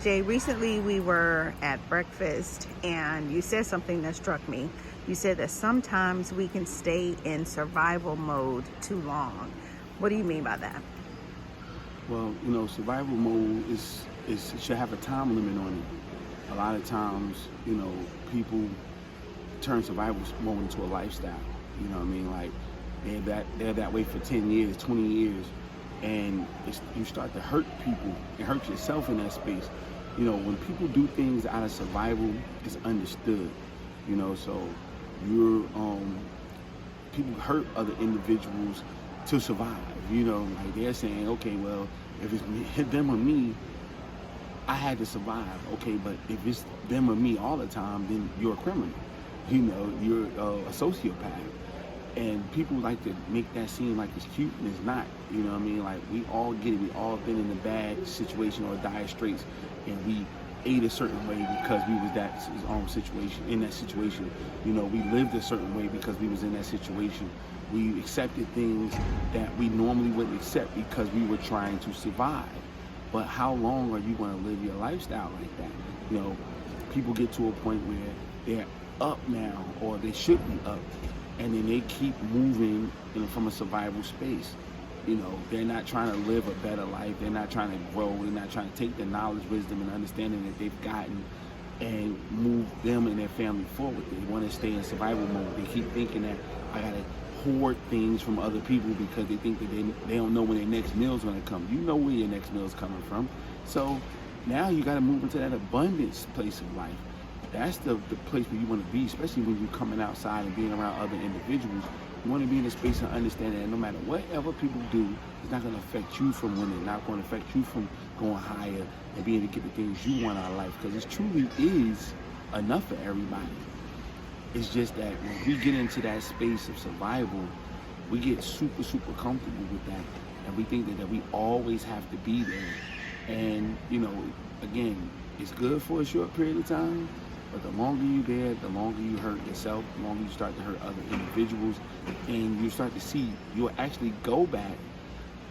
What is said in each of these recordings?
Jay, recently we were at breakfast and you said something that struck me. You said that sometimes we can stay in survival mode too long. What do you mean by that? Well, survival mode is it should have a time limit on it. A lot of times, people turn survival mode into a lifestyle. You know what I mean? Like they're that way for 10 years, 20 years, and you start to hurt people and hurt yourself in that space. When people do things out of survival, it's understood. So you're people hurt other individuals to survive. Like they're saying, okay, well, if it's them or me, I had to survive. Okay, but if it's them or me all the time, then you're a criminal. You're a sociopath. And people like to make that seem like it's cute, and it's not. You know what I mean? Like, we all get it. We all been in a bad situation or dire straits, and we ate a certain way because we was in that situation. We lived a certain way because we was in that situation. We accepted things that we normally wouldn't accept because we were trying to survive. But how long are you going to live your lifestyle like that? People get to a point where they're up now, or they should be up, and then they keep moving from a survival space. They're not trying to live a better life. They're not trying to grow. They're not trying to take the knowledge, wisdom, and understanding that they've gotten and move them and their family forward. They want to stay in survival mode. They keep thinking that I got to hoard things from other people because they think that they don't know when their next meal's going to come. You know where your next meal's coming from. So now you got to move into that abundance place of life. That's the place where you want to be, especially when you're coming outside and being around other individuals. You want to be in a space of understanding that no matter whatever people do, it's not going to affect you from winning, not going to affect you from going higher and being able to get the things you want out of life, because it truly is enough for everybody. It's just that when we get into that space of survival, we get super, super comfortable with that, and we think that we always have to be there. And, again, it's good for a short period of time, but the longer you're there, the longer you hurt yourself, the longer you start to hurt other individuals, and you start to see you'll actually go back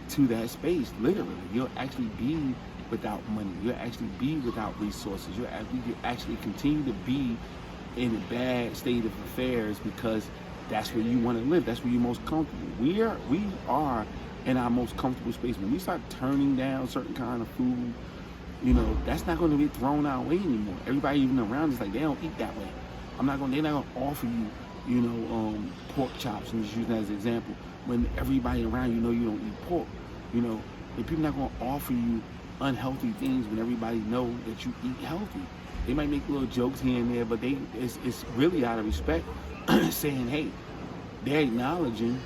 to that space, literally. You'll actually be without money. You'll actually be without resources. You'll actually continue to be in a bad state of affairs because that's where you want to live. That's where you're most comfortable. We are in our most comfortable space. When we start turning down certain kind of food, that's not going to be thrown our way anymore. Everybody even around is like, they don't eat that way. They're not going to offer you, pork chops, and just use that as an example. When everybody around you don't eat pork, and people not going to offer you unhealthy things when everybody know that you eat healthy. They might make little jokes here and there, but it's really out of respect, saying, hey, they're acknowledging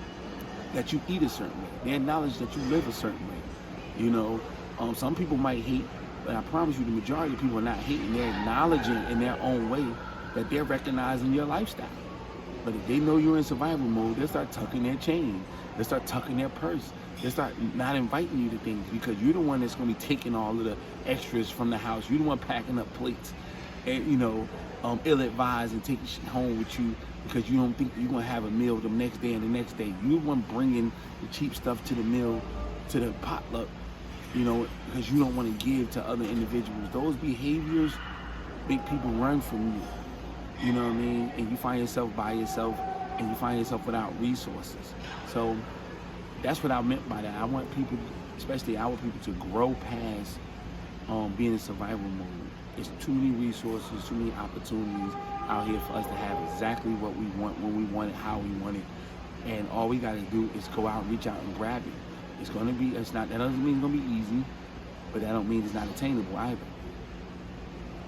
that you eat a certain way. They acknowledge that you live a certain way. Some people might hate, but I promise you the majority of people are not hating. They're acknowledging in their own way that they're recognizing your lifestyle. But if they know you're in survival mode, they'll start tucking their chain. They'll start tucking their purse. They'll start not inviting you to things because you're the one that's going to be taking all of the extras from the house. You're the one packing up plates and, ill-advised and taking shit home with you because you don't think you're going to have a meal the next day and the next day. You're the one bringing the cheap stuff to the meal, to the potluck, because you don't want to give to other individuals. Those behaviors make people run from you. You know what I mean? And you find yourself by yourself, and you find yourself without resources. So that's what I meant by that. I want people, especially our people, to grow past being in survival mode. There's too many resources, too many opportunities out here for us to have exactly what we want, when we want it, how we want it. And all we got to do is go out, reach out, and grab it. That doesn't mean it's going to be easy, but that don't mean it's not attainable either.